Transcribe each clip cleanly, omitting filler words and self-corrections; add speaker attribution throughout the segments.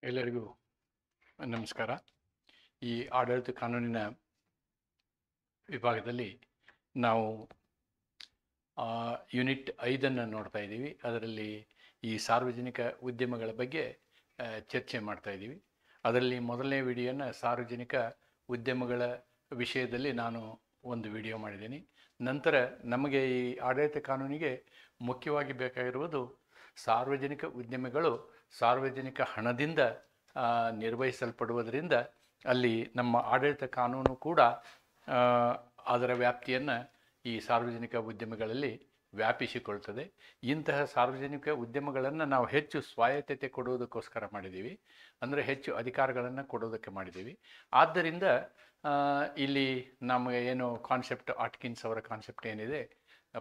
Speaker 1: ಎಲ್ಲರಿಗೂ ನಮಸ್ಕಾರ. ಈ ಆಡಳಿತ ಕಾನೂನಿನ ವಿಭಾಗದಲ್ಲಿ ನಾವು ಯೂನಿಟ್ 5 ನೋಡ್ತಾ ಇದ್ದೀವಿ. ಅದರಲ್ಲಿ ಈ ಸಾರ್ವಜನಿಕ ಉದ್ಯಮಗಳ ಬಗ್ಗೆ ಚರ್ಚೆ ಮಾಡ್ತಾ ಇದ್ದೀವಿ. ಅದರಲ್ಲಿ ಮೊದಲನೇ ವಿಡಿಯೋನ ಸಾರ್ವಜನಿಕ ಉದ್ಯಮಗಳ ವಿಷಯದಲ್ಲಿ ನಾನು ಒಂದು ವಿಡಿಯೋ ಮಾಡಿದ್ದೀನಿ. ನಂತರ ನಮಗೆ ಈ ಆಡಳಿತ ಕಾನೂನಿಗೆ ಮುಖ್ಯವಾಗಿ ಬೇಕಾಗಿರುವುದು ಸಾರ್ವಜನಿಕ ಉದ್ಯಮಗಳು ಸಾರ್ವಜನಿಕ ಹಣದಿಂದ ನಿರ್ವಹಿಸಲ್ಪಡುವುದರಿಂದ ಅಲ್ಲಿ ನಮ್ಮ ಆಡಳಿತ ಕಾನೂನು ಕೂಡ ಅದರ ವ್ಯಾಪ್ತಿಯನ್ನು ಈ ಸಾರ್ವಜನಿಕ ಉದ್ಯಮಗಳಲ್ಲಿ ವ್ಯಾಪಿಸಿಕೊಳ್ತದೆ. ಇಂತಹ ಸಾರ್ವಜನಿಕ ಉದ್ಯಮಗಳನ್ನು ನಾವು ಹೆಚ್ಚು ಸ್ವಾಯತ್ತತೆ ಕೊಡುವುದಕ್ಕೋಸ್ಕರ ಮಾಡಿದ್ದೀವಿ, ಅಂದರೆ ಹೆಚ್ಚು ಅಧಿಕಾರಗಳನ್ನು ಕೊಡೋದಕ್ಕೆ ಮಾಡಿದ್ದೀವಿ. ಆದ್ದರಿಂದ ಇಲ್ಲಿ ನಮಗೆ ಏನು ಕಾನ್ಸೆಪ್ಟ್ ಆಟ್ಕಿನ್ಸ್ ಅವರ ಕಾನ್ಸೆಪ್ಟ್ ಏನಿದೆ,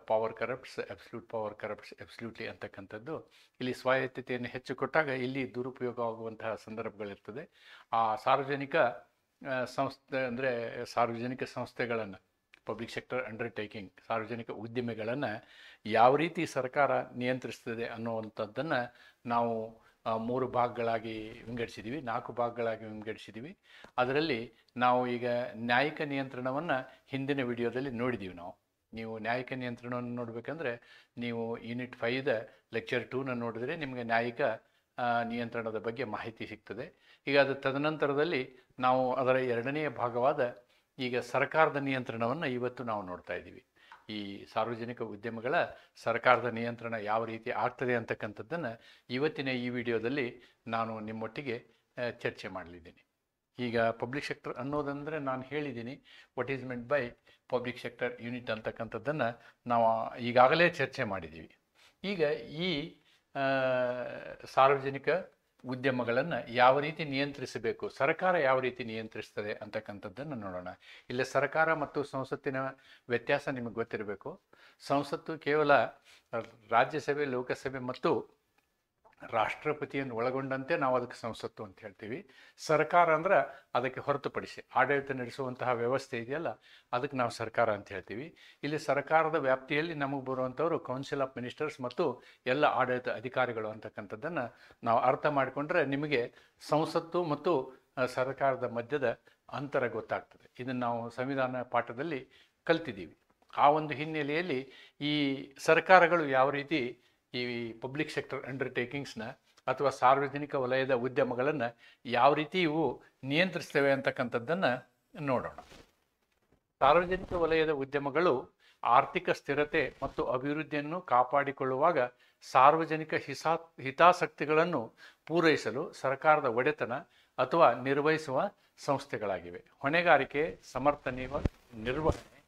Speaker 1: power corrupts absolute power corrupts absolutely ಅಂತಕ್ಕಂಥದ್ದು, ಇಲ್ಲಿ ಸ್ವಾಯತ್ತತೆಯನ್ನು ಹೆಚ್ಚು ಕೊಟ್ಟಾಗ ಇಲ್ಲಿ ದುರುಪಯೋಗ ಆಗುವಂತಹ ಸಂದರ್ಭಗಳಿರ್ತದೆ. ಆ ಸಾರ್ವಜನಿಕ ಸಂಸ್ಥೆ ಅಂದರೆ ಸಾರ್ವಜನಿಕ ಸಂಸ್ಥೆಗಳನ್ನು, ಪಬ್ಲಿಕ್ ಸೆಕ್ಟರ್ ಅಂಡರ್ಟೇಕಿಂಗ್, ಸಾರ್ವಜನಿಕ ಉದ್ಯಮಿಗಳನ್ನು ಯಾವ ರೀತಿ ಸರ್ಕಾರ ನಿಯಂತ್ರಿಸ್ತದೆ ಅನ್ನುವಂಥದ್ದನ್ನು ನಾವು 3 ಭಾಗಗಳಾಗಿ ವಿಂಗಡಿಸಿದ್ದೀವಿ, 4 ಭಾಗಗಳಾಗಿ ವಿಂಗಡಿಸಿದ್ದೀವಿ. ಅದರಲ್ಲಿ ನಾವು ಈಗ ನ್ಯಾಯಿಕ ನಿಯಂತ್ರಣವನ್ನು ಹಿಂದಿನ ವಿಡಿಯೋದಲ್ಲಿ ನೋಡಿದ್ದೀವಿ. ನೀವು ನ್ಯಾಯಿಕ ನಿಯಂತ್ರಣವನ್ನು ನೋಡಬೇಕಂದ್ರೆ ನೀವು ಯೂನಿಟ್ 5 ಲೆಕ್ಚರ್ 2ನ ನೋಡಿದರೆ ನಿಮಗೆ ನ್ಯಾಯಿಕ ನಿಯಂತ್ರಣದ ಬಗ್ಗೆ ಮಾಹಿತಿ ಸಿಗ್ತದೆ. ಈಗ ಅದು ತದನಂತರದಲ್ಲಿ ನಾವು ಅದರ 2ನೇ ಭಾಗವಾದ ಈಗ ಸರ್ಕಾರದ ನಿಯಂತ್ರಣವನ್ನು ಇವತ್ತು ನಾವು ನೋಡ್ತಾ ಇದ್ದೀವಿ. ಈ ಸಾರ್ವಜನಿಕ ಉದ್ಯಮಗಳ ಸರ್ಕಾರದ ನಿಯಂತ್ರಣ ಯಾವ ರೀತಿ ಆಗ್ತದೆ ಅಂತಕ್ಕಂಥದ್ದನ್ನು ಇವತ್ತಿನ ಈ ವಿಡಿಯೋದಲ್ಲಿ ನಾನು ನಿಮ್ಮೊಟ್ಟಿಗೆ ಚರ್ಚೆ ಮಾಡಲಿದ್ದೀನಿ. ಈಗ ಪಬ್ಲಿಕ್ ಸೆಕ್ಟರ್ ಅನ್ನೋದಂದರೆ ನಾನು ಹೇಳಿದ್ದೀನಿ, what is meant by public sector unit ಅಂತಕ್ಕಂಥದ್ದನ್ನು ನಾವು ಈಗಾಗಲೇ ಚರ್ಚೆ ಮಾಡಿದ್ದೀವಿ. ಈಗ ಈ ಸಾರ್ವಜನಿಕ ಉದ್ಯಮಗಳನ್ನು ಯಾವ ರೀತಿ ನಿಯಂತ್ರಿಸಬೇಕು, ಸರ್ಕಾರ ಯಾವ ರೀತಿ ನಿಯಂತ್ರಿಸ್ತದೆ ಅಂತಕ್ಕಂಥದ್ದನ್ನು ನೋಡೋಣ. ಇಲ್ಲಿ ಸರ್ಕಾರ ಮತ್ತು ಸಂಸತ್ತಿನ ವ್ಯತ್ಯಾಸ ನಿಮಗೆ ಗೊತ್ತಿರಬೇಕು. ಸಂಸತ್ತು ಕೇವಲ ರಾಜ್ಯಸಭೆ, ಲೋಕಸಭೆ ಮತ್ತು ರಾಷ್ಟ್ರಪತಿಯನ್ನು ಒಳಗೊಂಡಂತೆ ನಾವು ಅದಕ್ಕೆ ಸಂಸತ್ತು ಅಂತ ಹೇಳ್ತೀವಿ. ಸರ್ಕಾರ ಅಂದ್ರೆ ಅದಕ್ಕೆ ಹೊರತುಪಡಿಸಿ ಆಡಳಿತ ನಡೆಸುವಂತಹ ವ್ಯವಸ್ಥೆ ಇದೆಯಲ್ಲ, ಅದಕ್ಕೆ ನಾವು ಸರ್ಕಾರ ಅಂತ ಹೇಳ್ತೀವಿ. ಇಲ್ಲಿ ಸರ್ಕಾರದ ವ್ಯಾಪ್ತಿಯಲ್ಲಿ ನಮಗೆ ಬರುವಂಥವರು ಕೌನ್ಸಿಲ್ ಆಫ್ ಮಿನಿಸ್ಟರ್ಸ್ ಮತ್ತು ಎಲ್ಲ ಆಡಳಿತ ಅಧಿಕಾರಿಗಳು ಅಂತಕ್ಕಂಥದ್ದನ್ನು ನಾವು ಅರ್ಥ ಮಾಡಿಕೊಂಡ್ರೆ ನಿಮಗೆ ಸಂಸತ್ತು ಮತ್ತು ಸರ್ಕಾರದ ಮಧ್ಯದ ಅಂತರ ಗೊತ್ತಾಗ್ತದೆ. ಇದನ್ನು ನಾವು ಸಂವಿಧಾನ ಪಾಠದಲ್ಲಿ ಕಲ್ತಿದ್ದೀವಿ. ಆ ಒಂದು ಹಿನ್ನೆಲೆಯಲ್ಲಿ ಈ ಸರ್ಕಾರಗಳು ಯಾವ ರೀತಿ ಈ ಪಬ್ಲಿಕ್ ಸೆಕ್ಟರ್ ಅಂಡರ್ಟೇಕಿಂಗ್ಸ್ನ ಅಥವಾ ಸಾರ್ವಜನಿಕ ವಲಯದ ಉದ್ಯಮಗಳನ್ನು ಯಾವ ರೀತಿ ಇವು ನಿಯಂತ್ರಿಸ್ತವೆ ಅಂತಕ್ಕಂಥದ್ದನ್ನು ನೋಡೋಣ. ಸಾರ್ವಜನಿಕ ವಲಯದ ಉದ್ಯಮಗಳು ಆರ್ಥಿಕ ಸ್ಥಿರತೆ ಮತ್ತು ಅಭಿವೃದ್ಧಿಯನ್ನು ಕಾಪಾಡಿಕೊಳ್ಳುವಾಗ ಸಾರ್ವಜನಿಕ ಹಿತಾಸಕ್ತಿಗಳನ್ನು ಪೂರೈಸಲು ಸರ್ಕಾರದ ಒಡೆತನ ಅಥವಾ ನಿರ್ವಹಿಸುವ ಸಂಸ್ಥೆಗಳಾಗಿವೆ. ಹೊಣೆಗಾರಿಕೆ, ಸಮರ್ಥ ನಿರ್ವಹಣೆ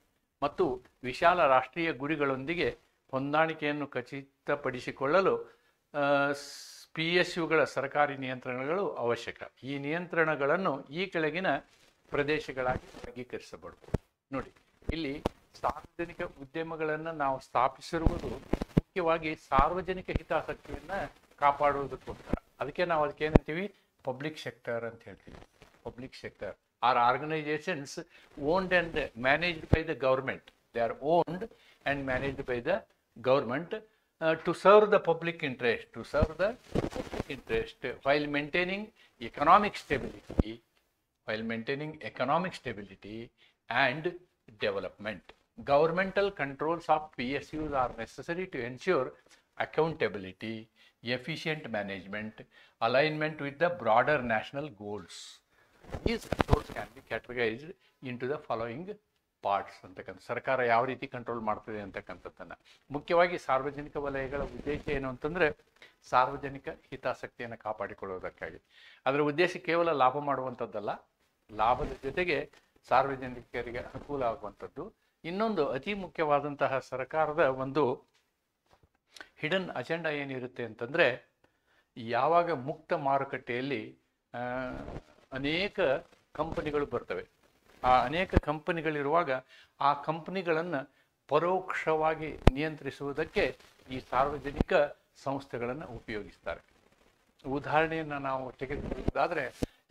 Speaker 1: ಮತ್ತು ವಿಶಾಲ ರಾಷ್ಟ್ರೀಯ ಗುರಿಗಳೊಂದಿಗೆ ಹೊಂದಾಣಿಕೆಯನ್ನು ಖಚಿತಪಡಿಸಿಕೊಳ್ಳಲು PSUಗಳ ಸರ್ಕಾರಿ ನಿಯಂತ್ರಣಗಳು ಅವಶ್ಯಕ. ಈ ನಿಯಂತ್ರಣಗಳನ್ನು ಈ ಕೆಳಗಿನ ಪ್ರದೇಶಗಳಾಗಿ ವರ್ಗೀಕರಿಸಬಹುದು. ನೋಡಿ, ಇಲ್ಲಿ ಸಾರ್ವಜನಿಕ ಉದ್ಯಮಗಳನ್ನು ನಾವು ಸ್ಥಾಪಿಸಿರುವುದು ಮುಖ್ಯವಾಗಿ ಸಾರ್ವಜನಿಕ ಹಿತಾಸಕ್ತಿಯನ್ನು ಕಾಪಾಡುವುದಕ್ಕೋಸ್ಕರ. ಅದಕ್ಕೆ ನಾವು ಅದಕ್ಕೆ ಏನಂತೀವಿ, ಪಬ್ಲಿಕ್ ಸೆಕ್ಟರ್ ಅಂತ ಹೇಳ್ತೀವಿ. Public sector are organisations owned and managed by the government. They are owned and managed by the government to serve the public interest, while maintaining economic stability and development. Governmental controls of PSUs are necessary to ensure accountability, efficient management, alignment with the broader national goals. These controls can be categorized into the following parts ಅಂತಕ್ಕಂಥ. ಸರ್ಕಾರ ಯಾವ ರೀತಿ control ಮಾಡ್ತದೆ ಅಂತಕ್ಕಂಥದ್ದನ್ನು. ಮುಖ್ಯವಾಗಿ ಸಾರ್ವಜನಿಕ ವಲಯಗಳ ಉದ್ದೇಶ ಏನು ಅಂತಂದರೆ ಸಾರ್ವಜನಿಕ ಹಿತಾಸಕ್ತಿಯನ್ನು ಕಾಪಾಡಿಕೊಳ್ಳುವುದಕ್ಕಾಗಿ. ಅದರ ಉದ್ದೇಶ ಕೇವಲ ಲಾಭ ಮಾಡುವಂಥದ್ದಲ್ಲ, ಲಾಭದ ಜೊತೆಗೆ ಸಾರ್ವಜನಿಕರಿಗೆ ಅನುಕೂಲ ಆಗುವಂಥದ್ದು. ಇನ್ನೊಂದು ಅತಿ ಮುಖ್ಯವಾದಂತಹ ಸರ್ಕಾರದ ಒಂದು ಹಿಡನ್ ಅಜೆಂಡಾ ಏನಿರುತ್ತೆ ಅಂತಂದರೆ, ಯಾವಾಗ ಮುಕ್ತ ಮಾರುಕಟ್ಟೆಯಲ್ಲಿ ಅನೇಕ ಕಂಪನಿಗಳು ಬರ್ತವೆ, ಆ ಅನೇಕ ಕಂಪನಿಗಳಿರುವಾಗ ಆ ಕಂಪನಿಗಳನ್ನು ಪರೋಕ್ಷವಾಗಿ ನಿಯಂತ್ರಿಸುವುದಕ್ಕೆ ಈ ಸಾರ್ವಜನಿಕ ಸಂಸ್ಥೆಗಳನ್ನು ಉಪಯೋಗಿಸ್ತಾರೆ. ಉದಾಹರಣೆಯನ್ನು ನಾವು ತೆಗೆದುಕೊಳ್ಳುವುದಾದರೆ,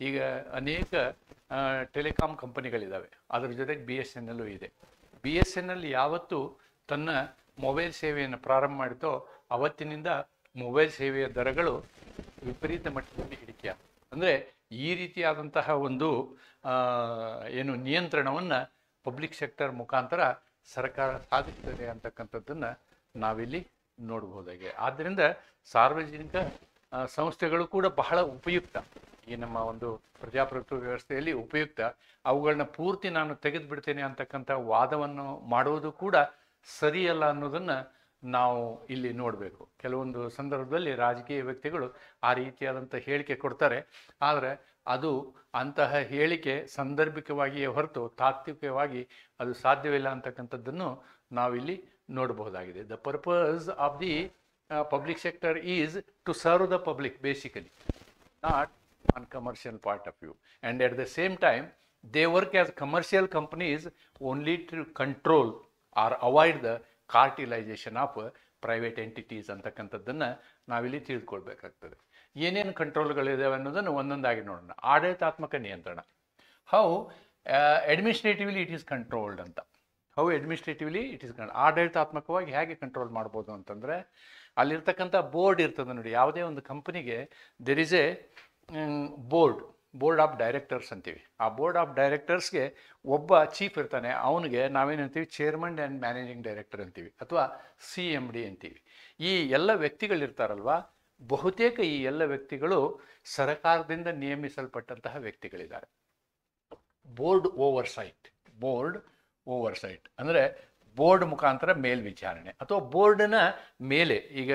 Speaker 1: ಈಗ ಅನೇಕ ಟೆಲಿಕಾಂ ಕಂಪನಿಗಳಿದ್ದಾವೆ, ಅದರ ಜೊತೆಗೆ BSNL ಇದೆ. BSNL ಯಾವತ್ತು ತನ್ನ ಮೊಬೈಲ್ ಸೇವೆಯನ್ನು ಪ್ರಾರಂಭ ಮಾಡಿತೋ ಅವತ್ತಿನಿಂದ ಮೊಬೈಲ್ ಸೇವೆಯ ದರಗಳು ವಿಪರೀತ ಮಟ್ಟದಲ್ಲಿ ಇಳಿಕೆ. ಅಂದರೆ ಈ ರೀತಿಯಾದಂತಹ ಒಂದು ಏನು ನಿಯಂತ್ರಣವನ್ನು ಪಬ್ಲಿಕ್ ಸೆಕ್ಟರ್ ಮುಖಾಂತರ ಸರ್ಕಾರ ಸಾಧಿಸ್ತದೆ ಅಂತಕ್ಕಂಥದ್ದನ್ನು ನಾವಿಲ್ಲಿ ನೋಡ್ಬೋದಾಗಿದೆ. ಆದ್ದರಿಂದ ಸಾರ್ವಜನಿಕ ಸಂಸ್ಥೆಗಳು ಕೂಡ ಬಹಳ ಉಪಯುಕ್ತ. ಈ ನಮ್ಮ ಒಂದು ಪ್ರಜಾಪ್ರಭುತ್ವ ವ್ಯವಸ್ಥೆಯಲ್ಲಿ ಉಪಯುಕ್ತ. ಅವುಗಳನ್ನ ಪೂರ್ತಿ ನಾನು ತೆಗೆದು ಬಿಡ್ತೇನೆ ಅಂತಕ್ಕಂಥ ವಾದವನ್ನು ಮಾಡುವುದು ಕೂಡ ಸರಿಯಲ್ಲ ಅನ್ನೋದನ್ನು ನಾವು ಇಲ್ಲಿ ನೋಡಬೇಕು. ಕೆಲವೊಂದು ಸಂದರ್ಭದಲ್ಲಿ ರಾಜಕೀಯ ವ್ಯಕ್ತಿಗಳು ಆ ರೀತಿಯಾದಂಥ ಹೇಳಿಕೆ ಕೊಡ್ತಾರೆ. ಆದರೆ ಅದು ಅಂತಹ ಹೇಳಿಕೆ ಸಾಂದರ್ಭಿಕವಾಗಿಯೇ ಹೊರತು ತಾತ್ವಿಕವಾಗಿ ಅದು ಸಾಧ್ಯವಿಲ್ಲ ಅಂತಕ್ಕಂಥದ್ದನ್ನು ನಾವಿಲ್ಲಿ ನೋಡಬಹುದಾಗಿದೆ. The purpose of the public sector is to serve the public basically, not on commercial point of view, and at the same time they work as commercial companies only to control or avoid the cartelization of private entities ಅಂತಕ್ಕಂಥದ್ದನ್ನು ನಾವಿಲ್ಲಿ ತಿಳಿದುಕೊಳ್ಬೇಕಾಗ್ತದೆ. ಏನೇನು ಕಂಟ್ರೋಲ್ಗಳಿದಾವೆ ಅನ್ನೋದನ್ನು ಒಂದೊಂದಾಗಿ ನೋಡೋಣ. ಆಡಳಿತಾತ್ಮಕ ನಿಯಂತ್ರಣ, how administratively it is controlled ಅಂತ. How administratively it is ಆಡಳಿತಾತ್ಮಕವಾಗಿ ಹೇಗೆ ಕಂಟ್ರೋಲ್ ಮಾಡ್ಬೋದು ಅಂತಂದರೆ, ಅಲ್ಲಿರ್ತಕ್ಕಂಥ ಬೋರ್ಡ್ ಇರ್ತದೆ ನೋಡಿ. ಯಾವುದೇ ಒಂದು ಕಂಪನಿಗೆ there is A board of directors ಅಂತೀವಿ. ಆ ಬೋರ್ಡ್ ಆಫ್ ಡೈರೆಕ್ಟರ್ಸ್ಗೆ ಒಬ್ಬ ಚೀಫ್ ಇರ್ತಾನೆ. ಅವನಿಗೆ ನಾವೇನಂತೀವಿ ಚೇರ್ಮನ್ ಆ್ಯಂಡ್ ಮ್ಯಾನೇಜಿಂಗ್ ಡೈರೆಕ್ಟರ್ ಅಂತೀವಿ, ಅಥವಾ CMD ಅಂತೀವಿ. ಈ ಎಲ್ಲ ವ್ಯಕ್ತಿಗಳಿರ್ತಾರಲ್ವ, ಬಹುತೇಕ ಈ ಎಲ್ಲ ವ್ಯಕ್ತಿಗಳು ಸರ್ಕಾರದಿಂದ ನೇಮಿಸಲ್ಪಟ್ಟಂತಹ ವ್ಯಕ್ತಿಗಳಿದ್ದಾರೆ. ಬೋರ್ಡ್ ಓವರ್ಸೈಟ್ ಅಂದರೆ ಬೋರ್ಡ್ ಮುಖಾಂತರ ಮೇಲ್ವಿಚಾರಣೆ, ಅಥವಾ ಬೋರ್ಡ್ನ ಮೇಲೆ ಈಗ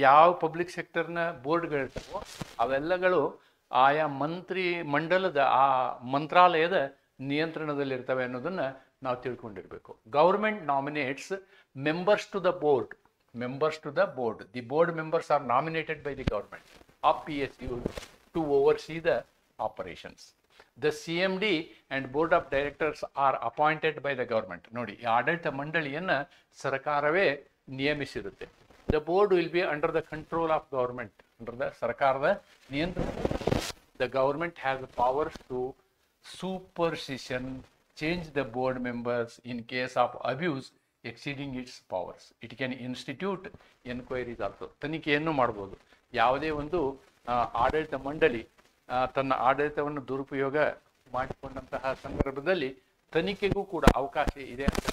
Speaker 1: ಯಾವ ಪಬ್ಲಿಕ್ ಸೆಕ್ಟರ್ನ ಬೋರ್ಡ್ಗಳಿರ್ತಾವೋ ಅವೆಲ್ಲಗಳು ಆಯಾ ಮಂತ್ರಿ ಮಂಡಲದ ಆ ಮಂತ್ರಾಲಯದ ನಿಯಂತ್ರಣದಲ್ಲಿರ್ತವೆ ಅನ್ನೋದನ್ನು ನಾವು ತಿಳ್ಕೊಂಡಿರಬೇಕು. Government nominates members to the board. The board members are nominated by the government of PSU to oversee the operations. The CMD and Board of Directors are appointed by the government. ನೋಡಿ, ಈ ಆಡಳಿತ ಮಂಡಳಿಯನ್ನು ಸರ್ಕಾರವೇ ನಿಯಮಿಸಿರುತ್ತೆ. The board will be under the control of government, under the ಸರ್ಕಾರದ ನಿಯಂತ್ರಣ. The government has the powers to supersession, change the board members in case of abuse exceeding its powers. It can institute enquiries also. ತನಿಖೆಯನ್ನು ಮಾಡ್ಬೋದು. ಯಾವುದೇ ಒಂದು ಆಡಳಿತ ಮಂಡಳಿ ತನ್ನ ಆಡಳಿತವನ್ನು ದುರುಪಯೋಗ ಮಾಡಿಕೊಂಡಂತಹ ಸಂದರ್ಭದಲ್ಲಿ ತನಿಖೆಗೂ ಕೂಡ ಅವಕಾಶ ಇದೆ ಅಂತ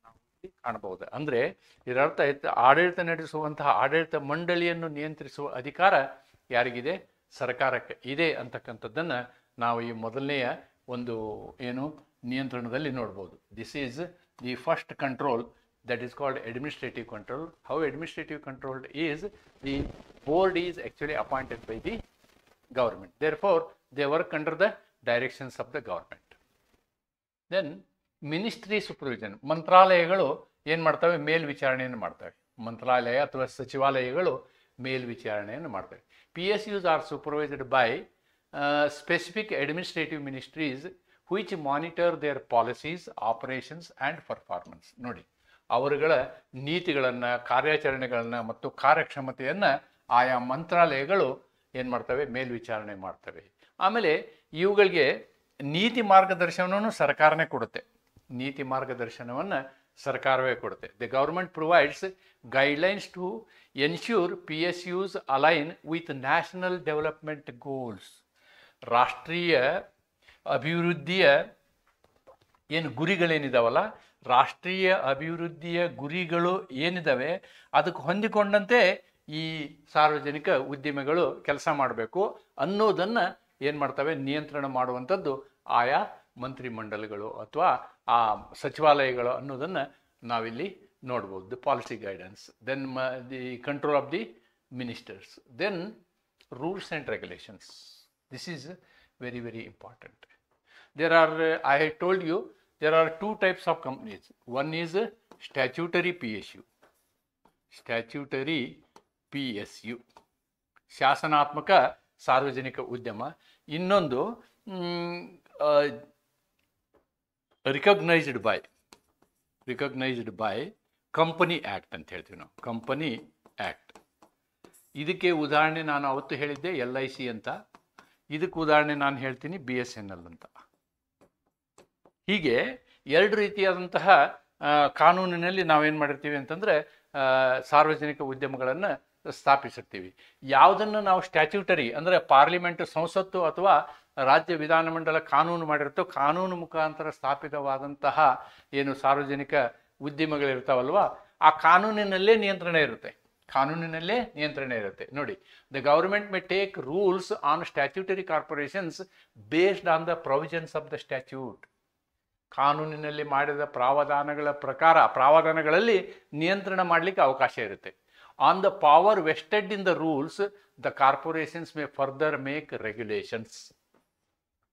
Speaker 1: ನಾವು ಕಾಣಬಹುದು. ಅಂದರೆ ಇದರರ್ಥ ಆಡಳಿತ ನಡೆಸುವಂತಹ ಆಡಳಿತ ಮಂಡಳಿಯನ್ನು ನಿಯಂತ್ರಿಸುವ ಅಧಿಕಾರ ಯಾರಿಗಿದೆ? ಸರ್ಕಾರಕ್ಕೆ ಇದೆ ಅಂತಕ್ಕಂಥದ್ದನ್ನು ನಾವು ಈ ಮೊದಲನೆಯ ಒಂದು ನಿಯಂತ್ರಣದಲ್ಲಿ ನೋಡ್ಬೋದು. This is the first control, that is called administrative control. How administrative control is, the board is actually appointed by the government. Therefore, they work under the directions of the government. Then, ministry supervision. ಮಂತ್ರಾಲಯಗಳು ಏನು ಮಾಡ್ತವೆ? ಮೇಲ್ವಿಚಾರಣೆಯನ್ನು ಮಾಡ್ತವೆ. ಮಂತ್ರಾಲಯ ಅಥವಾ ಸಚಿವಾಲಯಗಳು ಮೇಲ್ವಿಚಾರಣೆಯನ್ನು ಮಾಡ್ತವೆ. PSUs are supervised by specific administrative ministries which monitor their policies, operations and performance. ನೋಡಿ, ಅವರುಗಳ ನೀತಿಗಳನ್ನು, ಕಾರ್ಯಾಚರಣೆಗಳನ್ನು ಮತ್ತು ಕಾರ್ಯಕ್ಷಮತೆಯನ್ನು ಆಯಾ ಮಂತ್ರಾಲಯಗಳು ಏನು ಮಾಡ್ತವೆ? ಮೇಲ್ವಿಚಾರಣೆ ಮಾಡ್ತವೆ. ಆಮೇಲೆ ಇವುಗಳಿಗೆ ನೀತಿ ಮಾರ್ಗದರ್ಶನವನ್ನು ಸರ್ಕಾರನೇ ಕೊಡುತ್ತೆ. ನೀತಿ ಮಾರ್ಗದರ್ಶನವನ್ನು ಸರ್ಕಾರವೇ ಕೊಡುತ್ತೆ. The government provides guidelines to ensure PSUs align with national development goals. ರಾಷ್ಟ್ರೀಯ ಅಭಿವೃದ್ಧಿಯ ಗುರಿಗಳೇನಿದಾವಲ್ಲ, ರಾಷ್ಟ್ರೀಯ ಅಭಿವೃದ್ಧಿಯ ಗುರಿಗಳು ಏನಿದ್ದಾವೆ ಅದಕ್ಕೆ ಹೊಂದಿಕೊಂಡಂತೆ ಈ ಸಾರ್ವಜನಿಕ ಉದ್ಯಮಿಗಳು ಕೆಲಸ ಮಾಡಬೇಕು ಅನ್ನೋದನ್ನು ಏನು ಮಾಡ್ತವೆ? ನಿಯಂತ್ರಣ ಮಾಡುವಂಥದ್ದು ಆಯಾ ಮಂತ್ರಿಮಂಡಲಗಳು ಅಥವಾ ಆ ಸಚಿವಾಲಯಗಳು ಅನ್ನೋದನ್ನು ನಾವಿಲ್ಲಿ ನೋಡ್ಬೋದು. The policy guidance, then the control of the ministers, then rules and regulations. This is very very important. There are, I have told you, there are two types of companies. One is statutory PSU, ಶಾಸನಾತ್ಮಕ ಸಾರ್ವಜನಿಕ ಉದ್ಯಮ. ಇನ್ನೊಂದು recognised by company act ಅಂತ ಹೇಳ್ತೀವಿ ನಾವು. Company act, ಇದಕ್ಕೆ ಉದಾಹರಣೆ ನಾನು ಅವತ್ತು ಹೇಳಿದ್ದೆ LIC ಅಂತ. ಇದಕ್ಕೆ ಉದಾಹರಣೆ ನಾನು ಹೇಳ್ತೀನಿ BSNL ಅಂತ. ಹೀಗೆ ಎರಡು ರೀತಿಯಾದಂತಹ ಕಾನೂನಿನಲ್ಲಿ ನಾವೇನು ಮಾಡಿರ್ತೀವಿ ಅಂತಂದರೆ ಸಾರ್ವಜನಿಕ ಉದ್ಯಮಗಳನ್ನು ಸ್ಥಾಪಿಸುತ್ತೀವಿ. ಯಾವುದನ್ನು ನಾವು ಸ್ಟ್ಯಾಚ್ಯೂಟರಿ ಅಂದರೆ ಪಾರ್ಲಿಮೆಂಟ್ ಸಂಸತ್ತು ಅಥವಾ ರಾಜ್ಯ ವಿಧಾನಮಂಡಲ ಕಾನೂನು ಮಾಡಿರುತ್ತೋ ಕಾನೂನು ಮುಖಾಂತರ ಸ್ಥಾಪಿತವಾದಂತಹ ಏನು ಸಾರ್ವಜನಿಕ ಉದ್ಯಮಗಳಿರ್ತಾವಲ್ವ ಆ ಕಾನೂನಿನಲ್ಲೇ ನಿಯಂತ್ರಣ ಇರುತ್ತೆ. ಕಾನೂನಿನಲ್ಲೇ ನಿಯಂತ್ರಣ ಇರುತ್ತೆ. ನೋಡಿ, the government may take rules on statutory corporations based on the provisions of the statute. ಕಾನೂನಿನಲ್ಲಿ ಮಾಡಿದ ಪ್ರಾವಧಾನಗಳ ಪ್ರಕಾರ ಪ್ರಾವಧಾನಗಳಲ್ಲಿ ನಿಯಂತ್ರಣ ಮಾಡಲಿಕ್ಕೆ ಅವಕಾಶ ಇರುತ್ತೆ. On the power vested in the rules the corporations may further make regulations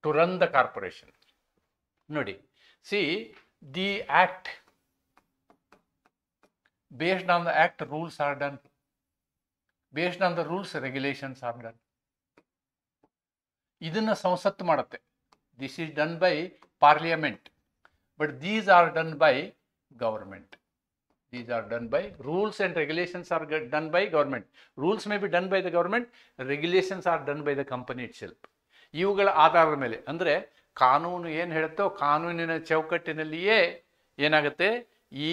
Speaker 1: to run the corporation. ನೋಡಿ, see the act based on the act rules are done, based on the rules regulations are done. ಇದನ್ನ ಸಂಸತ್ತು ಮಾಡುತ್ತೆ. This is done by parliament, but these are done by government. These are done by rules and regulations are done by government. Rules may be done by the government, regulations are done by the company itself. ಇವುಗಳ ಆಧಾರದ ಮೇಲೆ ಅಂದರೆ ಕಾನೂನು ಏನು ಹೇಳುತ್ತೋ ಕಾನೂನಿನ ಚೌಕಟ್ಟಿನಲ್ಲಿಯೇ ಏನಾಗುತ್ತೆ ಈ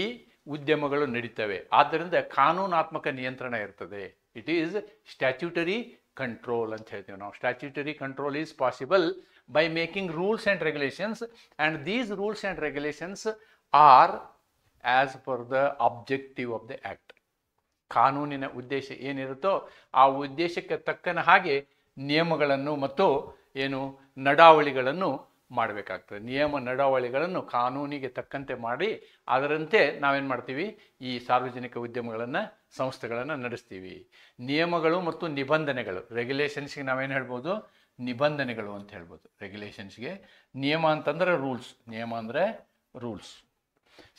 Speaker 1: ಉದ್ಯಮಗಳು ನಡೀತವೆ. ಆದ್ದರಿಂದ ಕಾನೂನಾತ್ಮಕ ನಿಯಂತ್ರಣ ಇರ್ತದೆ. ಇಟ್ ಈಸ್ ಸ್ಟ್ಯಾಚ್ಯೂಟರಿ ಕಂಟ್ರೋಲ್ ಅಂತ ಹೇಳ್ತೀವಿ ನಾವು. Statutory control is possible by making rules and regulations and these rules and regulations are as per the objective of the act. ಕಾನೂನಿನ ಉದ್ದೇಶ ಏನಿರುತ್ತೋ ಆ ಉದ್ದೇಶಕ್ಕೆ ತಕ್ಕನ ಹಾಗೆ ನಿಯಮಗಳನ್ನು ಮತ್ತು ಏನು ನಡಾವಳಿಗಳನ್ನು ಮಾಡಬೇಕಾಗ್ತದೆ. ನಿಯಮ ನಡಾವಳಿಗಳನ್ನು ಕಾನೂನಿಗೆ ತಕ್ಕಂತೆ ಮಾಡಿ ಅದರಂತೆ ನಾವೇನು ಮಾಡ್ತೀವಿ ಈ ಸಾರ್ವಜನಿಕ ಉದ್ಯಮಗಳನ್ನು ಸಂಸ್ಥೆಗಳನ್ನು ನಡೆಸ್ತೀವಿ. ನಿಯಮಗಳು ಮತ್ತು ನಿಬಂಧನೆಗಳು, ರೆಗ್ಯುಲೇಷನ್ಸ್ಗೆ ನಾವೇನು ಹೇಳ್ಬೋದು ನಿಬಂಧನೆಗಳು ಅಂತ ಹೇಳ್ಬೋದು. ರೆಗ್ಯುಲೇಷನ್ಸ್ಗೆ ನಿಯಮ ಅಂತಂದರೆ ರೂಲ್ಸ್, ನಿಯಮ ಅಂದರೆ ರೂಲ್ಸ್.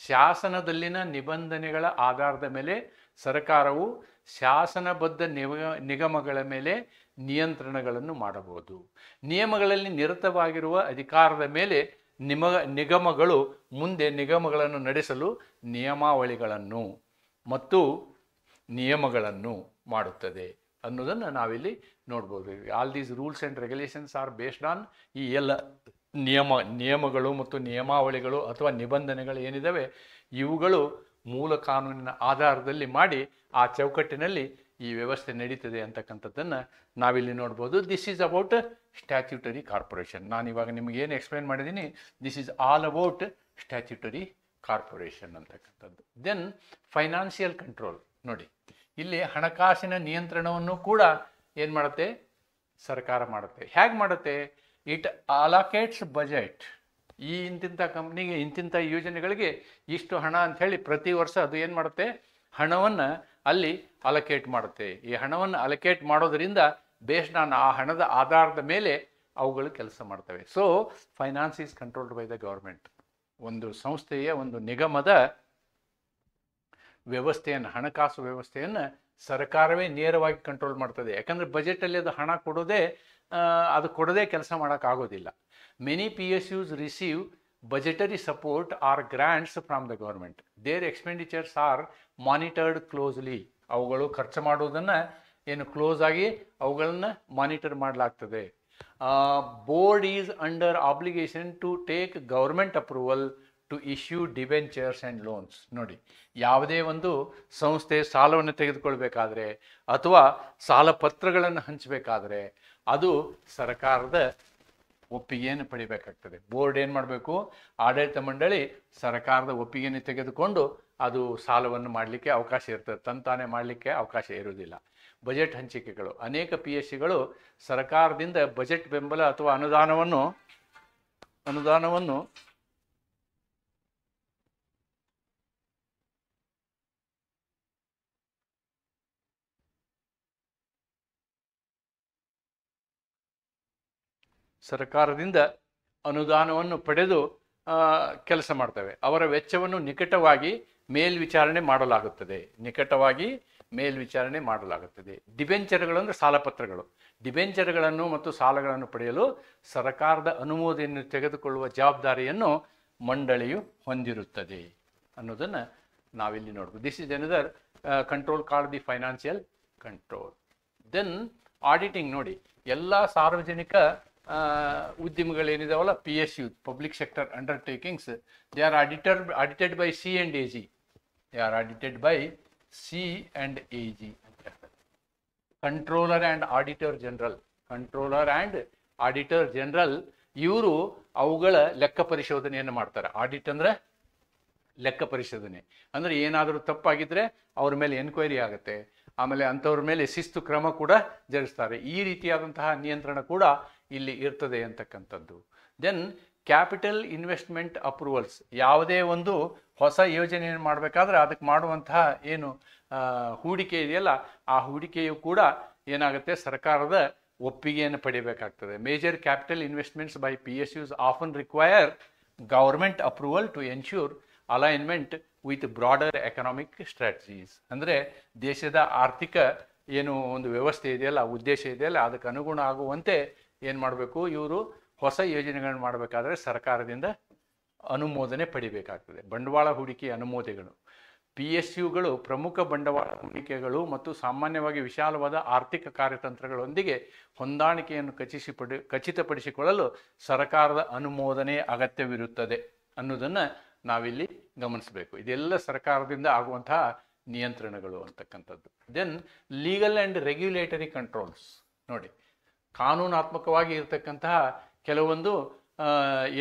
Speaker 1: ಶಾಸನದಲ್ಲಿನ ನಿಬಂಧನೆಗಳ ಆಧಾರದ ಮೇಲೆ ಸರ್ಕಾರವು ಶಾಸನಬದ್ಧ ನಿಗಮಗಳ ಮೇಲೆ ನಿಯಂತ್ರಣಗಳನ್ನು ಮಾಡಬಹುದು. ನಿಯಮಗಳಲ್ಲಿ ನಿರತವಾಗಿರುವ ಅಧಿಕಾರದ ಮೇಲೆ ನಿಗಮಗಳು ಮುಂದೆ ನಿಗಮಗಳನ್ನು ನಡೆಸಲು ನಿಯಮಾವಳಿಗಳನ್ನು ಮತ್ತು ನಿಯಮಗಳನ್ನು ಮಾಡುತ್ತದೆ ಅನ್ನೋದನ್ನು ನಾವಿಲ್ಲಿ ನೋಡ್ಬೋದು. All these rules and regulations are based on ಈ ಎಲ್ಲ ನಿಯಮಗಳು ಮತ್ತು ನಿಯಮಾವಳಿಗಳು ಅಥವಾ ನಿಬಂಧನೆಗಳು ಏನಿದ್ದಾವೆ ಇವುಗಳು ಮೂಲ ಕಾನೂನಿನ ಆಧಾರದಲ್ಲಿ ಮಾಡಿ ಆ ಚೌಕಟ್ಟಿನಲ್ಲಿ ಈ ವ್ಯವಸ್ಥೆ ನಡೀತದೆ ಅಂತಕ್ಕಂಥದ್ದನ್ನು ನಾವಿಲ್ಲಿ ನೋಡ್ಬೋದು. This is about statutory corporation. ನಾನು ಇವಾಗ ನಿಮ್ಗೆ ಏನು ಎಕ್ಸ್ಪ್ಲೇನ್ ಮಾಡಿದ್ದೀನಿ, this is all about statutory corporation ಅಂತಕ್ಕಂಥದ್ದು. Then financial control. ನೋಡಿ, ಇಲ್ಲಿ ಹಣಕಾಸಿನ ನಿಯಂತ್ರಣವನ್ನು ಕೂಡ ಏನು ಮಾಡುತ್ತೆ ಸರ್ಕಾರ ಮಾಡುತ್ತೆ. ಹೇಗೆ ಮಾಡುತ್ತೆ? It allocates budget. ಈ ಇಂತಿಂಥ ಕಂಪ್ನಿಗೆ ಇಂತಿಂಥ ಯೋಜನೆಗಳಿಗೆ ಇಷ್ಟು ಹಣ ಅಂಥೇಳಿ ಪ್ರತಿ ವರ್ಷ ಅದು ಏನು ಮಾಡುತ್ತೆ ಹಣವನ್ನು ಅಲ್ಲಿ ಅಲೋಕೇಟ್ ಮಾಡುತ್ತೆ. ಈ ಹಣವನ್ನು ಅಲೋಕೇಟ್ ಮಾಡೋದರಿಂದ ಬೇಸ್ಡ್ ಆನ್ ಆ ಹಣದ ಆಧಾರದ ಮೇಲೆ ಅವುಗಳು ಕೆಲಸ ಮಾಡ್ತವೆ. So finance is controlled by the government. ಒಂದು ಸಂಸ್ಥೆಯ ಒಂದು ನಿಗಮದ ವ್ಯವಸ್ಥೆಯನ್ನು ಹಣಕಾಸು ವ್ಯವಸ್ಥೆಯನ್ನು ಸರ್ಕಾರವೇ ನೇರವಾಗಿ ಕಂಟ್ರೋಲ್ ಮಾಡ್ತದೆ. ಯಾಕಂದರೆ ಬಜೆಟಲ್ಲಿ ಅದು ಹಣ ಕೊಡೋದೇ ಕೆಲಸ ಮಾಡೋಕ್ಕಾಗೋದಿಲ್ಲ. Many PSUs receive budgetary support or grants from the government. Their expenditures are monitored closely. ಅವುಗಳು ಖರ್ಚು ಮಾಡುವುದನ್ನು ಏನು ಕ್ಲೋಸ್ ಆಗಿ ಅವುಗಳನ್ನು ಮಾನಿಟರ್ ಮಾಡಲಾಗ್ತದೆ. Board is under obligation to take government approval to issue debentures and loans. ನೋಡಿ, ಯಾವುದೇ ಒಂದು ಸಂಸ್ಥೆ ಸಾಲವನ್ನು ತೆಗೆದುಕೊಳ್ಬೇಕಾದ್ರೆ ಅಥವಾ ಸಾಲ ಪತ್ರಗಳನ್ನು ಹಂಚಬೇಕಾದ್ರೆ ಅದು ಸರ್ಕಾರದ ಒಪ್ಪಿಗೆಯನ್ನು ಪಡಿಬೇಕಾಗ್ತದೆ. ಬೋರ್ಡ್ ಏನು ಮಾಡಬೇಕು, ಆಡಳಿತ ಮಂಡಳಿ ಸರ್ಕಾರದ ಒಪ್ಪಿಗೆಯನ್ನು ತೆಗೆದುಕೊಂಡು ಅದು ಸಾಲವನ್ನು ಮಾಡಲಿಕ್ಕೆ ಅವಕಾಶ ಇರ್ತದೆ, ತಂತಾನೆ ಮಾಡಲಿಕ್ಕೆ ಅವಕಾಶ ಇರುವುದಿಲ್ಲ. ಬಜೆಟ್ ಹಂಚಿಕೆಗಳು, ಅನೇಕ PSCಗಳು ಸರ್ಕಾರದಿಂದ ಬಜೆಟ್ ಬೆಂಬಲ ಅಥವಾ ಅನುದಾನವನ್ನು ಸರ್ಕಾರದಿಂದ ಅನುದಾನವನ್ನು ಪಡೆದು ಕೆಲಸ ಮಾಡ್ತವೆ. ಅವರ ವೆಚ್ಚವನ್ನು ನಿಕಟವಾಗಿ ಮೇಲ್ವಿಚಾರಣೆ ಮಾಡಲಾಗುತ್ತದೆ. ಡಿಬೆಂಚರ್ಗಳು ಅಂದರೆ ಸಾಲಪತ್ರಗಳು. ಡಿಬೆಂಚರ್ಗಳನ್ನು ಮತ್ತು ಸಾಲಗಳನ್ನು ಪಡೆಯಲು ಸರ್ಕಾರದ ಅನುಮೋದನೆಯನ್ನು ತೆಗೆದುಕೊಳ್ಳುವ ಜವಾಬ್ದಾರಿಯನ್ನು ಮಂಡಳಿಯು ಹೊಂದಿರುತ್ತದೆ ಅನ್ನೋದನ್ನು ನಾವಿಲ್ಲಿ ನೋಡ್ಬೋದು. This is another control called the financial control. Then auditing. ನೋಡಿ, ಎಲ್ಲ ಸಾರ್ವಜನಿಕ ಉದ್ಯಮಗಳೇನಿದಾವಲ್ಲ PSU, public sector undertakings, they are audited by C and AG. They are audited by C and AG ಅಂತ ಹೇಳ್ತಾರೆ. Controller and auditor general. Controller and auditor general ಇವರು ಅವುಗಳ ಲೆಕ್ಕ ಪರಿಶೋಧನೆಯನ್ನು ಮಾಡ್ತಾರೆ. ಆಡಿಟ್ ಅಂದರೆ ಲೆಕ್ಕ ಪರಿಶೋಧನೆ. ಅಂದರೆ ಏನಾದರೂ ತಪ್ಪಾಗಿದ್ದರೆ ಅವ್ರ ಮೇಲೆ ಎನ್ಕ್ವೈರಿ ಆಗುತ್ತೆ, ಆಮೇಲೆ ಅಂಥವ್ರ ಮೇಲೆ ಶಿಸ್ತು ಕ್ರಮ ಕೂಡ ಜರುಗಿಸ್ತಾರೆ. ಈ ರೀತಿಯಾದಂತಹ ನಿಯಂತ್ರಣ ಕೂಡ ಇಲ್ಲಿ ಇರ್ತದೆ ಅಂತಕ್ಕಂಥದ್ದು. Then capital investment approvals. ಯಾವುದೇ ಒಂದು ಹೊಸ ಯೋಜನೆಯನ್ನು ಮಾಡಬೇಕಾದ್ರೆ ಅದಕ್ಕೆ ಮಾಡುವಂತಹ ಏನು ಹೂಡಿಕೆ ಇದೆಯಲ್ಲ, ಆ ಹೂಡಿಕೆಯು ಕೂಡ ಏನಾಗುತ್ತೆ, ಸರ್ಕಾರದ ಒಪ್ಪಿಗೆಯನ್ನು ಪಡಿಬೇಕಾಗ್ತದೆ. Major capital investments by PSUs often require government approval to ensure alignment with broader economic strategies. ಅಂದರೆ ದೇಶದ ಆರ್ಥಿಕ ಏನು ಒಂದು ವ್ಯವಸ್ಥೆ ಇದೆಯಲ್ಲ, ಉದ್ದೇಶ ಇದೆಯಲ್ಲ, ಅದಕ್ಕೆ ಅನುಗುಣ ಆಗುವಂತೆ ಏನು ಮಾಡಬೇಕು, ಇವರು ಹೊಸ ಯೋಜನೆಗಳನ್ನು ಮಾಡಬೇಕಾದ್ರೆ ಸರ್ಕಾರದಿಂದ ಅನುಮೋದನೆ ಪಡಿಬೇಕಾಗ್ತದೆ. ಬಂಡವಾಳ ಹೂಡಿಕೆ ಅನುಮೋದನೆಗಳು. PSUಗಳು ಪ್ರಮುಖ ಬಂಡವಾಳ ಹೂಡಿಕೆಗಳು ಮತ್ತು ಸಾಮಾನ್ಯವಾಗಿ ವಿಶಾಲವಾದ ಆರ್ಥಿಕ ಕಾರ್ಯತಂತ್ರಗಳೊಂದಿಗೆ ಹೊಂದಾಣಿಕೆಯನ್ನು ಖಚಿತಪಡಿಸಿಕೊಳ್ಳಲು ಸರ್ಕಾರದ ಅನುಮೋದನೆ ಅಗತ್ಯವಿರುತ್ತದೆ ಅನ್ನೋದನ್ನು ನಾವಿಲ್ಲಿ ಗಮನಿಸಬೇಕು. ಇದೆಲ್ಲ ಸರ್ಕಾರದಿಂದ ಆಗುವಂತಹ ನಿಯಂತ್ರಣಗಳು ಅಂತಕ್ಕಂಥದ್ದು. Then legal and regulatory controls. ನೋಡಿ, ಕಾನೂನಾತ್ಮಕವಾಗಿ ಇರತಕ್ಕಂತಹ ಕೆಲವೊಂದು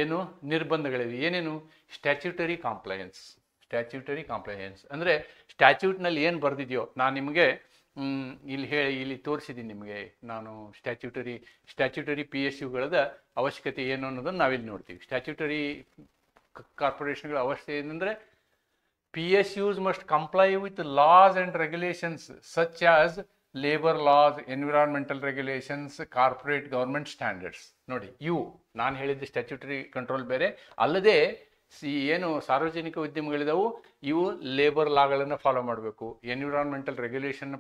Speaker 1: ಏನು ನಿರ್ಬಂಧಗಳಿವೆ. ಏನೇನು? Statutory compliance. ಸ್ಟ್ಯಾಚ್ಯೂಟರಿ ಕಾಂಪ್ಲಯನ್ಸ್ ಅಂದರೆ ಸ್ಟ್ಯಾಚ್ಯೂಟ್ನಲ್ಲಿ ಏನು ಬರೆದಿದೆಯೋ, ನಾನು ನಿಮಗೆ ಇಲ್ಲಿ ತೋರಿಸಿದ್ದೀನಿ ನಿಮಗೆ. ನಾನು ಸ್ಟ್ಯಾಚ್ಯೂಟರಿ PSUಗಳದ ಅವಶ್ಯಕತೆ ಏನು ಅನ್ನೋದನ್ನು ನಾವಿಲ್ಲಿ ನೋಡ್ತೀವಿ. ಸ್ಟ್ಯಾಚ್ಯೂಟರಿ ಕಾರ್ಪೊರೇಷನ್ಗಳ ಅವಶ್ಯಕತೆ ಏನಂದರೆ PSUs must comply with loss and regulations such as labour loss, environmental regulations, corporate government standards. ನೋಡಿ, ಇವು ನಾನು ಹೇಳಿದ್ದ ಸ್ಟ್ಯಾಚ್ಯೂಟರಿ ಕಂಟ್ರೋಲ್ ಬೇರೆ. ಅಲ್ಲದೆ ಏನು ಸಾರ್ವಜನಿಕ ಉದ್ಯಮಗಳಿದಾವು, ಇವು ಲೇಬರ್ ಲಾಗಳನ್ನು ಫಾಲೋ ಮಾಡಬೇಕು, ಎನ್ವಿರಾನ್ಮೆಂಟಲ್ ರೆಗ್ಯುಲೇಷನ್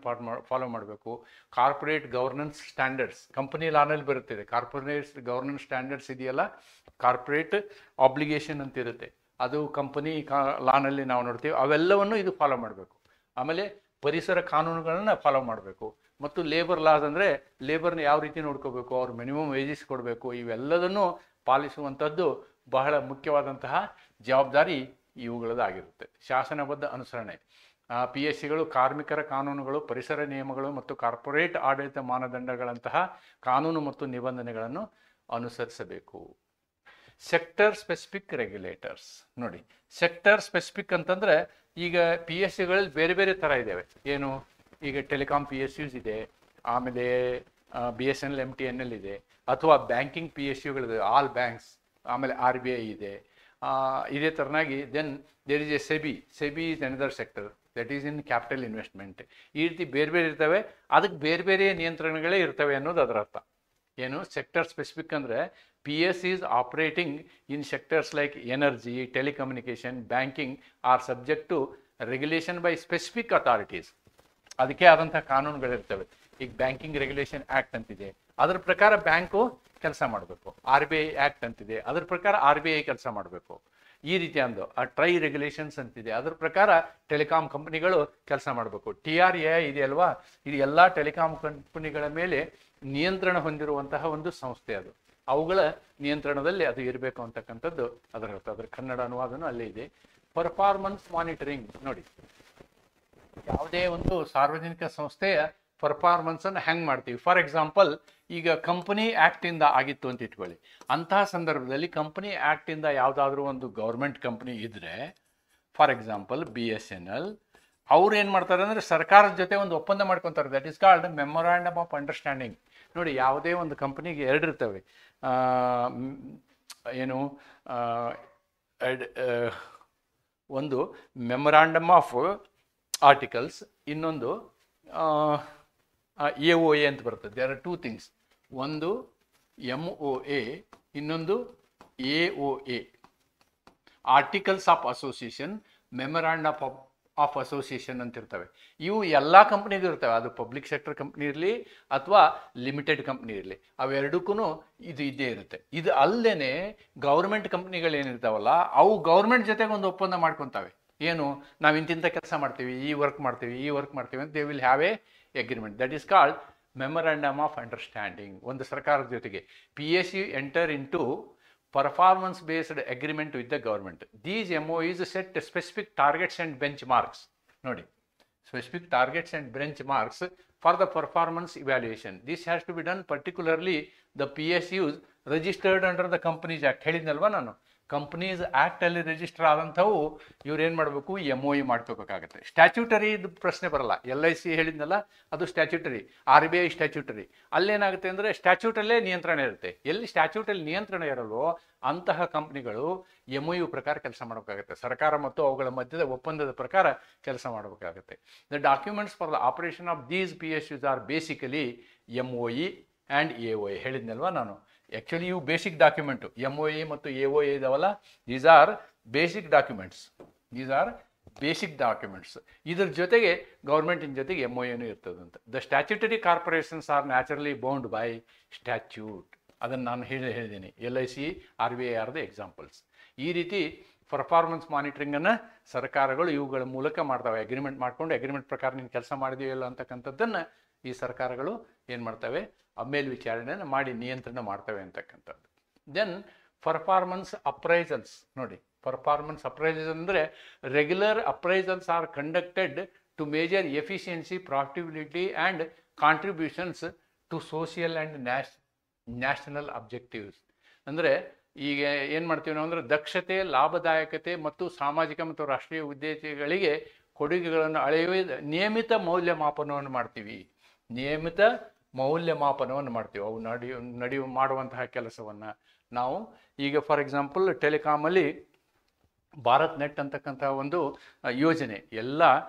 Speaker 1: ಫಾಲೋ ಮಾಡಬೇಕು, ಕಾರ್ಪೊರೇಟ್ ಗವರ್ನೆನ್ಸ್ ಸ್ಟ್ಯಾಂಡರ್ಡ್ಸ್ ಕಂಪನಿ ಲಾನಲ್ಲಿ ಬರುತ್ತಿದೆ. ಕಾರ್ಪೊರೇಟ್ ಗವರ್ನೆನ್ಸ್ ಸ್ಟ್ಯಾಂಡರ್ಡ್ಸ್ ಇದೆಯಲ್ಲ, ಕಾರ್ಪೊರೇಟ್ ಆಬ್ಲಿಗೇಷನ್ ಅಂತ ಇರುತ್ತೆ, ಅದು ಕಂಪನಿ ಲಾನಲ್ಲಿ ನಾವು ನೋಡ್ತೀವಿ. ಅವೆಲ್ಲವನ್ನು ಇದು ಫಾಲೋ ಮಾಡಬೇಕು. ಆಮೇಲೆ ಪರಿಸರ ಕಾನೂನುಗಳನ್ನು ಫಾಲೋ ಮಾಡಬೇಕು. ಮತ್ತು ಲೇಬರ್ ಲಾಸ್ ಅಂದರೆ ಲೇಬರ್ನ ಯಾವ ರೀತಿ ನೋಡ್ಕೋಬೇಕು, ಅವ್ರು ಮಿನಿಮಮ್ ವೇಜಸ್ ಕೊಡಬೇಕು, ಇವೆಲ್ಲದನ್ನು ಪಾಲಿಸುವಂಥದ್ದು ಬಹಳ ಮುಖ್ಯವಾದಂತಹ ಜವಾಬ್ದಾರಿ ಇವುಗಳದಾಗಿರುತ್ತೆ. ಶಾಸನಬದ್ಧ ಅನುಸರಣೆ. PSUಗಳು ಕಾರ್ಮಿಕರ ಕಾನೂನುಗಳು, ಪರಿಸರ ನಿಯಮಗಳು ಮತ್ತು ಕಾರ್ಪೊರೇಟ್ ಆಡಳಿತ ಮಾನದಂಡಗಳಂತಹ ಕಾನೂನು ಮತ್ತು ನಿಬಂಧನೆಗಳನ್ನು ಅನುಸರಿಸಬೇಕು. Sector specific regulators. ನೋಡಿ, ಸೆಕ್ಟರ್ ಸ್ಪೆಸಿಫಿಕ್ ಅಂತಂದರೆ ಈಗ PSUಗಳಲ್ಲಿ ಬೇರೆ ಬೇರೆ ಥರ ಇದ್ದಾವೆ. ಏನು, ಈಗ ಟೆಲಿಕಾಂ PSUs ಇದೆ, ಆಮೇಲೆ BSNL MTNL ಇದೆ, ಅಥವಾ ಬ್ಯಾಂಕಿಂಗ್ PSUಗಳಿದೆ, ಆಲ್ ಬ್ಯಾಂಕ್ಸ್, ಆಮೇಲೆ RBI ಇದೆ. ಇದೇ ಥರನಾಗಿ then there is a SEBI is another sector that is in capital investment. ಈ ರೀತಿ ಬೇರೆ ಬೇರೆ ಇರ್ತವೆ, ಅದಕ್ಕೆ ಬೇರೆ ಬೇರೆ ನಿಯಂತ್ರಣಗಳೇ ಇರ್ತವೆ ಅನ್ನೋದು ಅದರ ಅರ್ಥ. ಏನು ಸೆಕ್ಟರ್ ಸ್ಪೆಸಿಫಿಕ್ ಅಂದರೆ PSUs operating in sectors like energy, telecommunication, banking are subject to regulation by specific authorities. ಅದಕ್ಕೆ ಆದಂಥ ಕಾನೂನುಗಳಿರ್ತವೆ. ಈಗ ಬ್ಯಾಂಕಿಂಗ್ ರೆಗ್ಯುಲೇಷನ್ ಆ್ಯಕ್ಟ್ ಅಂತಿದೆ, ಅದರ ಪ್ರಕಾರ ಬ್ಯಾಂಕು ಕೆಲಸ ಮಾಡಬೇಕು. RBI ಆ್ಯಕ್ಟ್ ಅಂತಿದೆ, ಅದ್ರ ಪ್ರಕಾರ RBI ಕೆಲಸ ಮಾಡಬೇಕು. ಈ ರೀತಿ ಅಂದು ಟ್ರೈ ರೆಗ್ಯುಲೇಷನ್ಸ್ ಅಂತಿದೆ, ಅದ್ರ ಪ್ರಕಾರ ಟೆಲಿಕಾಂ ಕಂಪ್ನಿಗಳು ಕೆಲಸ ಮಾಡಬೇಕು. TRAI ಇದೆ ಅಲ್ವಾ, ಇದು ಎಲ್ಲ ಟೆಲಿಕಾಂ ಕಂಪ್ನಿಗಳ ಮೇಲೆ ನಿಯಂತ್ರಣ ಹೊಂದಿರುವಂತಹ ಒಂದು ಸಂಸ್ಥೆ. ಅದು ಅವುಗಳ ನಿಯಂತ್ರಣದಲ್ಲಿ ಅದು ಇರಬೇಕು ಅಂತಕ್ಕಂಥದ್ದು ಅದರ ಅರ್ಥ. ಅದರ ಕನ್ನಡ ಅನುವಾದನೂ ಅಲ್ಲೇ ಇದೆ. Performance monitoring. ನೋಡಿ, ಯಾವುದೇ ಒಂದು ಸಾರ್ವಜನಿಕ ಸಂಸ್ಥೆಯ ಪರ್ಫಾರ್ಮೆನ್ಸನ್ನು ಹೆಂಗೆ ಮಾಡ್ತೀವಿ. ಫಾರ್ ಎಕ್ಸಾಂಪಲ್, ಈಗ ಕಂಪನಿ ಆ್ಯಕ್ಟಿಂದ ಆಗಿತ್ತು ಅಂತ ಇಟ್ಕೊಳ್ಳಿ. ಅಂತಹ ಸಂದರ್ಭದಲ್ಲಿ ಕಂಪನಿ ಆ್ಯಕ್ಟಿಂದ ಯಾವುದಾದ್ರೂ ಒಂದು ಗೌರ್ಮೆಂಟ್ ಕಂಪ್ನಿ ಇದ್ದರೆ, ಫಾರ್ ಎಕ್ಸಾಂಪಲ್ BSNL, ಅವ್ರು ಏನು ಮಾಡ್ತಾರೆ ಅಂದರೆ ಸರ್ಕಾರದ ಜೊತೆ ಒಂದು ಒಪ್ಪಂದ ಮಾಡ್ಕೊತಾರೆ. That is called memorandum of understanding. ನೋಡಿ, ಯಾವುದೇ ಒಂದು ಕಂಪನಿಗೆ ಎರಡು ಇರ್ತವೆ. ಏನು ಒಂದು ಮೆಮೊರಾಂಡಮ್ ಆಫ್ ಆರ್ಟಿಕಲ್ಸ್, ಇನ್ನೊಂದು AOA ಅಂತ ಬರ್ತದೆ. There are two things. ಒಂದು MOA, ಇನ್ನೊಂದು AOA. Articles of association, memorandum of association ಅಂತ ಇರ್ತವೆ. ಇವು ಎಲ್ಲ ಕಂಪ್ನಿಗೂ ಇರ್ತವೆ. ಅದು ಪಬ್ಲಿಕ್ ಸೆಕ್ಟರ್ ಕಂಪ್ನಿ ಇರಲಿ ಅಥವಾ ಲಿಮಿಟೆಡ್ ಕಂಪ್ನಿ ಇರಲಿ, ಅವೆರಡಕ್ಕೂ ಇದು ಇದ್ದೇ ಇರುತ್ತೆ. ಇದು ಅಲ್ಲದೆ ಗೌರ್ಮೆಂಟ್ ಕಂಪ್ನಿಗಳೇನಿರ್ತಾವಲ್ಲ, ಅವು ಗೌರ್ಮೆಂಟ್ ಜೊತೆಗೆ ಒಂದು ಒಪ್ಪಂದ ಮಾಡ್ಕೊತಾವೆ. ಏನು, ನಾವು ಇಂತಿಂಥ ಕೆಲಸ ಮಾಡ್ತೀವಿ, ಈ ವರ್ಕ್ ಮಾಡ್ತೀವಿ ಅಂತ they will have A agreement. That is called memorandum of understanding. ಒಂದು ಸರ್ಕಾರದ ಜೊತೆಗೆ PSU enter into performance based agreement with the government. These MOUs set specific targets and benchmarks. ನೋಡಿ, specific targets and benchmarks for the performance evaluation. This has to be done particularly the PSUs registered under the Companies Act. ಹೇಳಿದ್ನಲ್ವಾ ನಾನು, companies ಆ್ಯಕ್ಟಲ್ಲಿ register ಆದಂಥವು ಇವ್ರು ಏನು ಮಾಡಬೇಕು, MOU ಮಾಡ್ಕೋಬೇಕಾಗತ್ತೆ. Statutory ಪ್ರಶ್ನೆ ಬರಲ್ಲ. LIC ಹೇಳಿದ್ನಲ್ಲ, ಅದು ಸ್ಟ್ಯಾಚ್ಯೂಟರಿ. RBI statutory. ಅಲ್ಲೇನಾಗುತ್ತೆ ಅಂದರೆ ಸ್ಟ್ಯಾಚ್ಯೂಟಲ್ಲೇ ನಿಯಂತ್ರಣ ಇರುತ್ತೆ. ಎಲ್ಲಿ ಸ್ಟ್ಯಾಚ್ಯೂಟಲ್ಲಿ ನಿಯಂತ್ರಣ ಇರಲ್ವೋ ಅಂತಹ ಕಂಪ್ನಿಗಳು MOU ಪ್ರಕಾರ ಕೆಲಸ ಮಾಡಬೇಕಾಗುತ್ತೆ. ಸರ್ಕಾರ ಮತ್ತು ಅವುಗಳ ಮಧ್ಯದ ಒಪ್ಪಂದದ ಪ್ರಕಾರ ಕೆಲಸ ಮಾಡಬೇಕಾಗುತ್ತೆ. The documents for the operation of these PSUs are basically MOE and AOA. ಹೇಳಿದ್ನಲ್ವಾ ನಾನು. ಆ್ಯಕ್ಚುಲಿ ಇವು ಬೇಸಿಕ್ ಡಾಕ್ಯುಮೆಂಟು. MOE ಮತ್ತು AOA ಇದಾವಲ್ಲ, ದೀಸ್ ಆರ್ ಬೇಸಿಕ್ ಡಾಕ್ಯುಮೆಂಟ್ಸ್. ಇದ್ರ ಜೊತೆಗೆ ಗೌರ್ಮೆಂಟಿನ ಜೊತೆಗೆ MOEನೂ ಇರ್ತದಂತೆ. The statutory corporations are naturally bound by statute. ಅದನ್ನು ನಾನು ಹೇಳಿದ್ದೀನಿ. LIC, RBI are the examples. ಈ ರೀತಿ ಪರ್ಫಾರ್ಮೆನ್ಸ್ ಮಾನಿಟ್ರಿಂಗನ್ನು ಸರ್ಕಾರಗಳು ಇವುಗಳ ಮೂಲಕ ಮಾಡ್ತವೆ. ಅಗ್ರಿಮೆಂಟ್ ಮಾಡಿಕೊಂಡು ಅಗ್ರಿಮೆಂಟ್ ಪ್ರಕಾರ ನೀನು ಕೆಲಸ ಮಾಡಿದೆಯಲ್ಲ ಅಂತಕ್ಕಂಥದ್ದನ್ನು ಈ ಸರ್ಕಾರಗಳು ಏನು ಮಾಡ್ತವೆ, ಮೇಲ್ವಿಚಾರಣೆಯನ್ನು ಮಾಡಿ ನಿಯಂತ್ರಣ ಮಾಡ್ತವೆ ಅಂತಕ್ಕಂಥದ್ದು. Then performance appraisals. ನೋಡಿ, ಪರ್ಫಾರ್ಮೆನ್ಸ್ ಅಪ್ರೈಸಲ್ಸ್ ಅಂದರೆ regular appraisals are conducted to measure efficiency, profitability and contributions to social and national objectives. ಅಂದರೆ ಈಗ ಏನು ಮಾಡ್ತೀವಿ ನಾವು ಅಂದರೆ ದಕ್ಷತೆ, ಲಾಭದಾಯಕತೆ ಮತ್ತು ಸಾಮಾಜಿಕ ಮತ್ತು ರಾಷ್ಟ್ರೀಯ ಉದ್ದೇಶಗಳಿಗೆ ಕೊಡುಗೆಗಳನ್ನು ಅಳೆಯುವ ನಿಯಮಿತ ಮೌಲ್ಯಮಾಪನವನ್ನು ಮಾಡ್ತೀವಿ. ಅವು ಮಾಡುವಂತಹ ಕೆಲಸವನ್ನು ನಾವು ಈಗ ಫಾರ್ ಎಕ್ಸಾಂಪಲ್ ಟೆಲಿಕಾಮಲ್ಲಿ ಭಾರತ್ ನೆಟ್ ಅಂತಕ್ಕಂಥ ಒಂದು ಯೋಜನೆ, ಎಲ್ಲ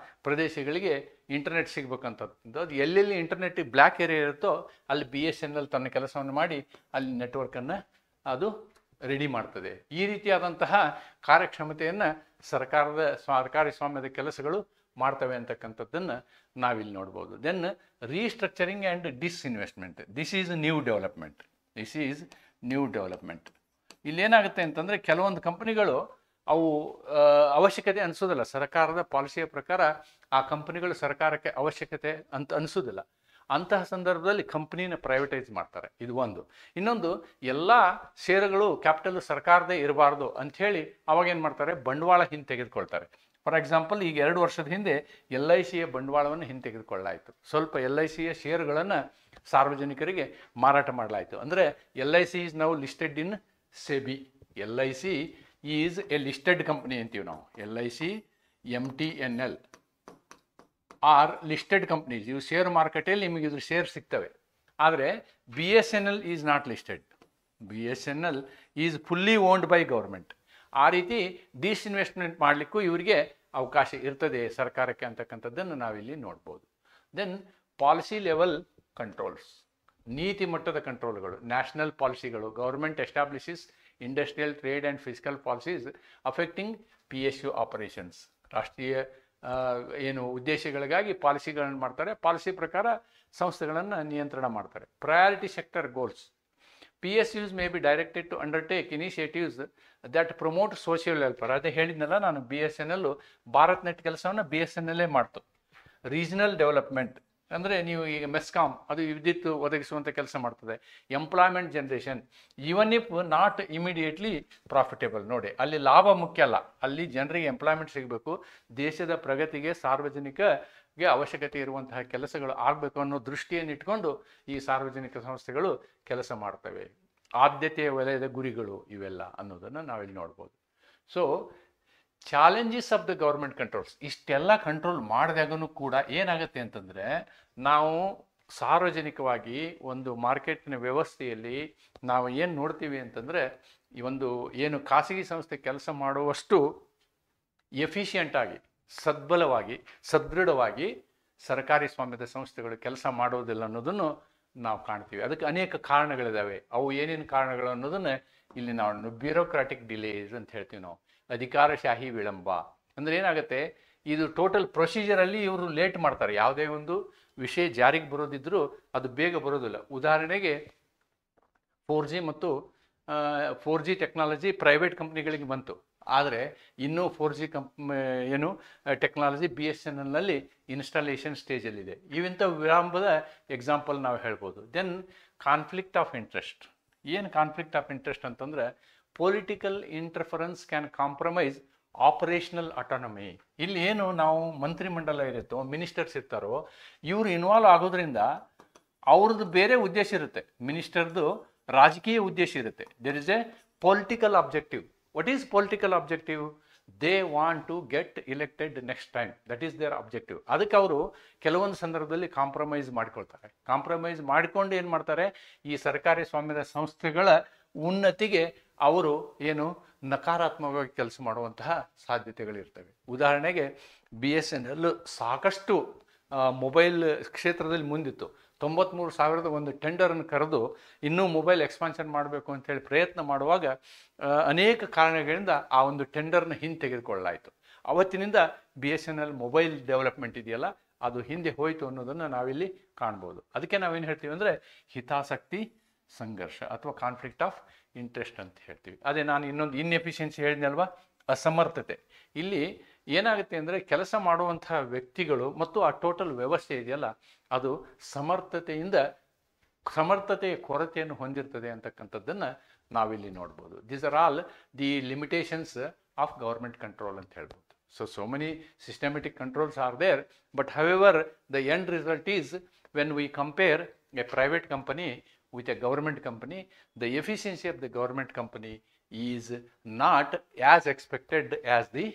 Speaker 1: ಪ್ರದೇಶಗಳಿಗೆ ಇಂಟರ್ನೆಟ್ ಸಿಗ್ಬೇಕಂಥದ್ದು. ಅದು ಎಲ್ಲೆಲ್ಲಿ ಇಂಟರ್ನೆಟ್ ಬ್ಲ್ಯಾಕ್ ಏರಿಯಾ ಇರುತ್ತೋ ಅಲ್ಲಿ BSNL ತನ್ನ ಕೆಲಸವನ್ನು ಮಾಡಿ ಅಲ್ಲಿ ನೆಟ್ವರ್ಕನ್ನು ಅದು ರೆಡಿ ಮಾಡ್ತದೆ. ಈ ರೀತಿಯಾದಂತಹ ಕಾರ್ಯಕ್ಷಮತೆಯನ್ನು ಸರ್ಕಾರಿ ಸ್ವಾಮ್ಯದ ಕೆಲಸಗಳು ಮಾಡ್ತವೆ ಅಂತಕ್ಕಂಥದ್ದನ್ನು ನಾವಿಲ್ಲಿ ನೋಡ್ಬೋದು. Then restructuring and disinvestment. This is new development. ಇಲ್ಲೇನಾಗುತ್ತೆ ಅಂತಂದರೆ ಕೆಲವೊಂದು ಕಂಪನಿಗಳು ಅವು ಅವಶ್ಯಕತೆ ಅನಿಸೋದಿಲ್ಲ. ಸರ್ಕಾರದ ಪಾಲಿಸಿಯ ಪ್ರಕಾರ ಆ ಕಂಪನಿಗಳು ಸರ್ಕಾರಕ್ಕೆ ಅವಶ್ಯಕತೆ ಅಂತ ಅನಿಸೋದಿಲ್ಲ. ಅಂತಹ ಸಂದರ್ಭದಲ್ಲಿ ಕಂಪ್ನಿನ ಪ್ರೈವೇಟೈಸ್ ಮಾಡ್ತಾರೆ. ಇದು ಒಂದು. ಇನ್ನೊಂದು, ಎಲ್ಲ ಷೇರುಗಳು ಕ್ಯಾಪಿಟಲ್ ಸರ್ಕಾರದೇ ಇರಬಾರ್ದು ಅಂಥೇಳಿ ಅವಾಗೇನು ಮಾಡ್ತಾರೆ, ಬಂಡವಾಳ ಹಿಂತೆಗೆದುಕೊಳ್ತಾರೆ. ಫಾರ್ ಎಕ್ಸಾಂಪಲ್, ಈಗ 2 ವರ್ಷದ ಹಿಂದೆ LICಯ ಬಂಡವಾಳವನ್ನು ಹಿಂತೆಗೆದುಕೊಳ್ಳಾಯಿತು. ಸ್ವಲ್ಪ LICಯ ಷೇರುಗಳನ್ನು ಸಾರ್ವಜನಿಕರಿಗೆ ಮಾರಾಟ ಮಾಡಲಾಯಿತು. ಅಂದರೆ LIC is now listed in SEBI. LIC is A listed company ಅಂತೀವಿ ನಾವು. LIC, MTNL R listed companies. ಇವು ಶೇರ್ ಮಾರ್ಕೆಟಲ್ಲಿ ನಿಮಗೆ ಇದ್ರ ಶೇರ್ ಸಿಗ್ತವೆ. ಆದರೆ BSNL is not listed. BSNL is fully owned by government. ಆ ರೀತಿ ಡಿಸ್ಇನ್ವೆಸ್ಟ್ಮೆಂಟ್ ಮಾಡಲಿಕ್ಕೂ ಇವರಿಗೆ ಅವಕಾಶ ಇರ್ತದೆ ಸರ್ಕಾರಕ್ಕೆ ಅಂತಕ್ಕಂಥದ್ದನ್ನು ನಾವಿಲ್ಲಿ ನೋಡ್ಬೋದು. Then policy level controls. ನೀತಿ ಮಟ್ಟದ ಕಂಟ್ರೋಲ್ಗಳು, ನ್ಯಾಷನಲ್ ಪಾಲಿಸಿಗಳು. Government establishes industrial, trade and physical policies affecting PSU operations. ರಾಷ್ಟ್ರೀಯ ಏನು ಉದ್ದೇಶಗಳಿಗಾಗಿ ಪಾಲಿಸಿಗಳನ್ನು ಮಾಡ್ತಾರೆ. ಪಾಲಿಸಿ ಪ್ರಕಾರ ಸಂಸ್ಥೆಗಳನ್ನು ನಿಯಂತ್ರಣ ಮಾಡ್ತಾರೆ. Priority sector goals. PSUs may be directed to undertake initiatives that promote social welfare. ಅದೇ ಹೇಳಿದ್ನಲ್ಲ ನಾನು, BSNL ಭಾರತ್ ನೆಟ್ ಕೆಲಸವನ್ನು BSNL ಮಾಡ್ತು. ರೀಜನಲ್ ಡೆವಲಪ್ಮೆಂಟ್ ಅಂದರೆ ನೀವು ಈಗ ಮೆಸ್ಕಾಮ್, ಅದು ವಿದ್ಯುತ್ ಒದಗಿಸುವಂಥ ಕೆಲಸ ಮಾಡ್ತದೆ. Employment generation, even if not immediately profitable. ನೋಡಿ, ಅಲ್ಲಿ ಲಾಭ ಮುಖ್ಯ ಅಲ್ಲ, ಅಲ್ಲಿ ಜನರಿಗೆ ಎಂಪ್ಲಾಯ್ಮೆಂಟ್ ಸಿಗಬೇಕು. ದೇಶದ ಪ್ರಗತಿಗೆ ಸಾರ್ವಜನಿಕಗೆ ಅವಶ್ಯಕತೆ ಇರುವಂತಹ ಕೆಲಸಗಳು ಆಗಬೇಕು ಅನ್ನೋ ದೃಷ್ಟಿಯನ್ನು ಇಟ್ಕೊಂಡು ಈ ಸಾರ್ವಜನಿಕ ಸಂಸ್ಥೆಗಳು ಕೆಲಸ ಮಾಡ್ತವೆ. ಆದ್ಯತೆಯ ವಲಯದ ಗುರಿಗಳು ಇವೆಲ್ಲ ಅನ್ನೋದನ್ನು ನಾವಿಲ್ಲಿ ನೋಡ್ಬೋದು. So challenges of the government controls. ಇಷ್ಟೆಲ್ಲ ಕಂಟ್ರೋಲ್ ಮಾಡಿದಾಗೂ ಕೂಡ ಏನಾಗುತ್ತೆ ಅಂತಂದರೆ, ನಾವು ಸಾರ್ವಜನಿಕವಾಗಿ ಒಂದು ಮಾರ್ಕೆಟ್ನ ವ್ಯವಸ್ಥೆಯಲ್ಲಿ ನಾವು ಏನು ನೋಡ್ತೀವಿ ಅಂತಂದರೆ, ಈ ಒಂದು ಏನು ಖಾಸಗಿ ಸಂಸ್ಥೆ ಕೆಲಸ ಮಾಡುವಷ್ಟು ಎಫಿಷಿಯೆಂಟಾಗಿ, ಸದ್ಬಲವಾಗಿ, ಸದೃಢವಾಗಿ ಸರ್ಕಾರಿ ಸ್ವಾಮ್ಯದ ಸಂಸ್ಥೆಗಳು ಕೆಲಸ ಮಾಡೋದಿಲ್ಲ ಅನ್ನೋದನ್ನು ನಾವು ಕಾಣ್ತೀವಿ. ಅದಕ್ಕೆ ಅನೇಕ ಕಾರಣಗಳಿದ್ದಾವೆ. ಅವು ಏನೇನು ಕಾರಣಗಳು ಅನ್ನೋದನ್ನು ಇಲ್ಲಿ ನಾವು ಬ್ಯೂರೋಕ್ರಾಟಿಕ್ ಡಿಲೇಸ್ ಅಂತ ಹೇಳ್ತೀವಿ ನಾವು. ಅಧಿಕಾರಶಾಹಿ ವಿಳಂಬ ಅಂದರೆ ಏನಾಗುತ್ತೆ, ಇದು ಟೋಟಲ್ ಪ್ರೊಸೀಜರಲ್ಲಿ ಇವರು ಲೇಟ್ ಮಾಡ್ತಾರೆ. ಯಾವುದೇ ಒಂದು ವಿಷಯ ಜಾರಿಗೆ ಬರೋದಿದ್ರೂ ಅದು ಬೇಗ ಬರೋದಿಲ್ಲ. ಉದಾಹರಣೆಗೆ 4G ಮತ್ತು 4G ಟೆಕ್ನಾಲಜಿ ಪ್ರೈವೇಟ್ ಕಂಪ್ನಿಗಳಿಗೆ ಬಂತು. ಆದರೆ ಇನ್ನೂ 4G ಟೆಕ್ನಾಲಜಿ BSNLನಲ್ಲಿ ಇನ್ಸ್ಟಾಲೇಷನ್ ಸ್ಟೇಜಲ್ಲಿದೆ. ಇವಂಥ ವಿಳಂಬದ ಎಕ್ಸಾಂಪಲ್ ನಾವು ಹೇಳ್ಬೋದು. Then conflict of interest. ಏನು ಕಾನ್ಫ್ಲಿಕ್ಟ್ ಆಫ್ ಇಂಟ್ರೆಸ್ಟ್ ಅಂತಂದರೆ, political interference can compromise operational autonomy. ಇಲ್ಲಿ ಏನು ನಾವು ಮಂತ್ರಿಮಂಡಲ ಇರುತ್ತೋ, ಮಿನಿಸ್ಟರ್ಸ್ ಇರ್ತಾರೋ, ಇವರು ಇನ್ವಾಲ್ವ್ ಆಗೋದ್ರಿಂದ ಅವ್ರದ್ದು ಬೇರೆ ಉದ್ದೇಶ ಇರುತ್ತೆ. ಮಿನಿಸ್ಟರ್ದು ರಾಜಕೀಯ ಉದ್ದೇಶ ಇರುತ್ತೆ. There is a political objective. What is political objective? They want to get elected next time. That is their objective. ಅದಕ್ಕೆ ಅವರು ಕೆಲವೊಂದು ಸಂದರ್ಭದಲ್ಲಿ ಕಾಂಪ್ರಮೈಸ್ ಮಾಡ್ಕೊಳ್ತಾರೆ. ಕಾಂಪ್ರಮೈಸ್ ಮಾಡಿಕೊಂಡು ಏನು ಮಾಡ್ತಾರೆ, ಈ ಸರ್ಕಾರಿ ಸ್ವಾಮ್ಯದ ಸಂಸ್ಥೆಗಳ ಉನ್ನತಿಗೆ ಅವರು ಏನು ನಕಾರಾತ್ಮಕವಾಗಿ ಕೆಲಸ ಮಾಡುವಂತಹ ಸಾಧ್ಯತೆಗಳಿರ್ತವೆ. ಉದಾಹರಣೆಗೆ BSNL ಸಾಕಷ್ಟು ಮೊಬೈಲ್ ಕ್ಷೇತ್ರದಲ್ಲಿ ಮುಂದಿತ್ತು. 93,000 ಒಂದು ಟೆಂಡರನ್ನು ಕರೆದು ಇನ್ನೂ ಮೊಬೈಲ್ ಎಕ್ಸ್ಪಾನ್ಷನ್ ಮಾಡಬೇಕು ಅಂತೇಳಿ ಪ್ರಯತ್ನ ಮಾಡುವಾಗ ಅನೇಕ ಕಾರಣಗಳಿಂದ ಆ ಒಂದು ಟೆಂಡರ್ನ ಹಿಂತೆಗೆದುಕೊಳ್ಳಲಾಯಿತು. ಅವತ್ತಿನಿಂದ BSNL ಮೊಬೈಲ್ ಡೆವಲಪ್ಮೆಂಟ್ ಇದೆಯಲ್ಲ, ಅದು ಹಿಂದೆ ಹೋಯಿತು ಅನ್ನೋದನ್ನು ನಾವಿಲ್ಲಿ ಕಾಣ್ಬೋದು. ಅದಕ್ಕೆ ನಾವೇನು ಹೇಳ್ತೀವಿ ಅಂದರೆ ಹಿತಾಸಕ್ತಿ ಸಂಘರ್ಷ ಅಥವಾ ಕಾನ್ಫ್ಲಿಕ್ಟ್ ಆಫ್ ಇಂಟ್ರೆಸ್ಟ್ ಅಂತ ಹೇಳ್ತೀವಿ. ಅದೇ ನಾನು ಇನ್ನೊಂದು ಇನ್ಎಫಿಷಿಯನ್ಸಿ ಹೇಳಿದ್ನಲ್ವಾ, ಅಸಮರ್ಥತೆ. ಇಲ್ಲಿ ಏನಾಗುತ್ತೆ ಅಂದರೆ ಕೆಲಸ ಮಾಡುವಂತಹ ವ್ಯಕ್ತಿಗಳು ಮತ್ತು ಆ ಟೋಟಲ್ ವ್ಯವಸ್ಥೆ ಇದೆಯಲ್ಲ, ಅದು ಸಮರ್ಥತೆಯ ಕೊರತೆಯನ್ನು ಹೊಂದಿರ್ತದೆ ಅಂತಕ್ಕಂಥದ್ದನ್ನು ನಾವಿಲ್ಲಿ ನೋಡ್ಬೋದು. These are all the limitations of government control ಅಂತ ಹೇಳ್ಬೋದು. So many systematic controls are there, but however the end result is when we compare a private company with a government company, the efficiency of the government company is not as expected as the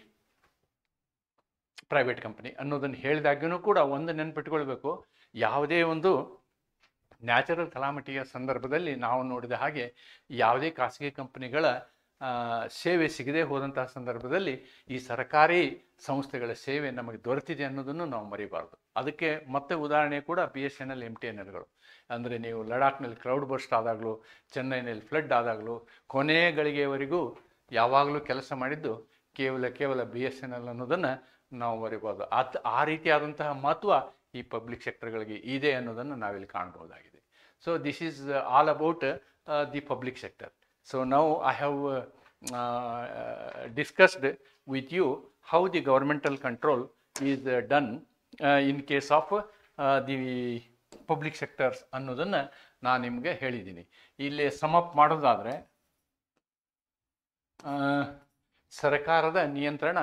Speaker 1: private company ಅನ್ನೋದನ್ನು ಹೇಳಿದಾಗೂ ಕೂಡ ಒಂದು ನೆನಪಿಟ್ಕೊಳ್ಬೇಕು. ಯಾವುದೇ ಒಂದು natural ಕಲಾಮಿಟಿಯ ಸಂದರ್ಭದಲ್ಲಿ ನಾವು ನೋಡಿದ ಹಾಗೆ ಯಾವುದೇ ಖಾಸಗಿ ಕಂಪನಿಗಳ ಸೇವೆ ಸಿಗದೆ ಹೋದಂತಹ ಸಂದರ್ಭದಲ್ಲಿ ಈ ಸರ್ಕಾರಿ ಸಂಸ್ಥೆಗಳ ಸೇವೆ ನಮಗೆ ದೊರೆತಿದೆ ಅನ್ನೋದನ್ನು ನಾವು ಮರಿಬಾರ್ದು. ಅದಕ್ಕೆ ಮತ್ತೆ ಉದಾಹರಣೆ ಕೂಡ BSNL MTNLಗಳು. ಅಂದರೆ ನೀವು ಲಡಾಖ್ನಲ್ಲಿ ಕ್ರೌಡ್ ಬರ್ಸ್ಟ್ ಆದಾಗಲೂ, ಚೆನ್ನೈನಲ್ಲಿ ಫ್ಲಡ್ ಆದಾಗಲೂ, ಕೊನೆಯ ಗಳಿಗೆಯವರೆಗೂ ಯಾವಾಗಲೂ ಕೆಲಸ ಮಾಡಿದ್ದು ಕೇವಲ BSNL ಅನ್ನೋದನ್ನು ನಾವು ಮರಿಬಾರ್ದು. ಆ ರೀತಿಯಾದಂತಹ ಮಹತ್ವ ಈ ಪಬ್ಲಿಕ್ ಸೆಕ್ಟರ್ಗಳಿಗೆ ಇದೆ ಅನ್ನೋದನ್ನು ನಾವಿಲ್ಲಿ ಕಾಣ್ಬೋದಾಗಿದೆ. So this is all about the public sector. So now I have discussed with you how the governmental control is done in case of the public sectors ಅನ್ನೋದನ್ನು ನಾನು ನಿಮಗೆ ಹೇಳಿದ್ದೀನಿ. ಇಲ್ಲಿ ಸಮಪ್ ಮಾಡೋದಾದರೆ ಸರ್ಕಾರದ ನಿಯಂತ್ರಣ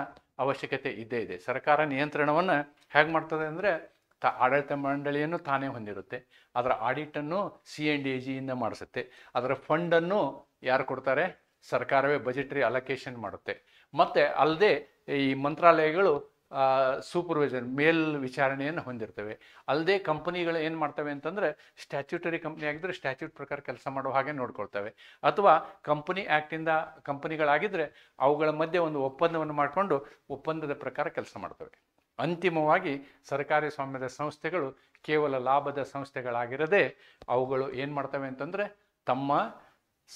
Speaker 1: ಅವಶ್ಯಕತೆ ಇದ್ದೇ ಇದೆ. ಸರ್ಕಾರ ನಿಯಂತ್ರಣವನ್ನು ಹೇಗೆ ಮಾಡ್ತದೆ ಅಂದರೆ ಆಡಳಿತ ಮಂಡಳಿಯನ್ನು ತಾನೇ ಹೊಂದಿರುತ್ತೆ. ಅದರ ಆಡಿಟನ್ನು CNDAGಯಿಂದ ಮಾಡಿಸುತ್ತೆ. ಅದರ ಫಂಡನ್ನು ಯಾರು ಕೊಡ್ತಾರೆ? ಸರ್ಕಾರವೇ ಬಜೆಟರಿ ಅಲೋಕೇಶನ್ ಮಾಡುತ್ತೆ. ಮತ್ತು ಅಲ್ಲದೆ ಈ ಮಂತ್ರಾಲಯಗಳು ಸೂಪರ್ವೈಸರ್ ವಿಚಾರಣೆಯನ್ನು ಹೊಂದಿರ್ತವೆ. ಅಲ್ಲದೆ ಕಂಪನಿಗಳು ಏನು ಮಾಡ್ತವೆ ಅಂತಂದರೆ, ಸ್ಟ್ಯಾಚ್ಯೂಟರಿ ಕಂಪ್ನಿ ಆಗಿದ್ದರೆ ಸ್ಟ್ಯಾಚ್ಯೂಟ್ ಪ್ರಕಾರ ಕೆಲಸ ಮಾಡೋ ಹಾಗೆ ನೋಡ್ಕೊಳ್ತವೆ. ಅಥವಾ ಕಂಪನಿ ಆ್ಯಕ್ಟಿಂದ ಕಂಪನಿಗಳಾಗಿದ್ದರೆ ಅವುಗಳ ಮಧ್ಯೆ ಒಂದು ಒಪ್ಪಂದವನ್ನು ಮಾಡಿಕೊಂಡು ಒಪ್ಪಂದದ ಪ್ರಕಾರ ಕೆಲಸ ಮಾಡ್ತವೆ. ಅಂತಿಮವಾಗಿ ಸರ್ಕಾರಿ ಸ್ವಾಮ್ಯದ ಸಂಸ್ಥೆಗಳು ಕೇವಲ ಲಾಭದ ಸಂಸ್ಥೆಗಳಾಗಿರದೆ ಅವುಗಳು ಏನು ಮಾಡ್ತವೆ ಅಂತಂದರೆ, ತಮ್ಮ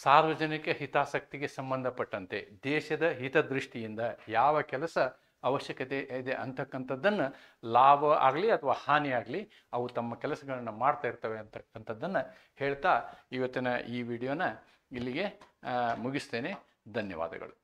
Speaker 1: ಸಾರ್ವಜನಿಕ ಹಿತಾಸಕ್ತಿಗೆ ಸಂಬಂಧಪಟ್ಟಂತೆ ದೇಶದ ಹಿತದೃಷ್ಟಿಯಿಂದ ಯಾವ ಕೆಲಸ ಅವಶ್ಯಕತೆ ಇದೆ ಅಂತಕ್ಕಂಥದ್ದನ್ನು, ಲಾಭ ಆಗಲಿ ಅಥವಾ ಹಾನಿ ಆಗಲಿ, ಅವು ತಮ್ಮ ಕೆಲಸಗಳನ್ನು ಮಾಡ್ತಾ ಇರ್ತವೆ ಅಂತಕ್ಕಂಥದ್ದನ್ನು ಹೇಳ್ತಾ ಇವತ್ತಿನ ಈ ವಿಡಿಯೋನ ಇಲ್ಲಿಗೆ ಮುಗಿಸ್ತೇನೆ. ಧನ್ಯವಾದಗಳು.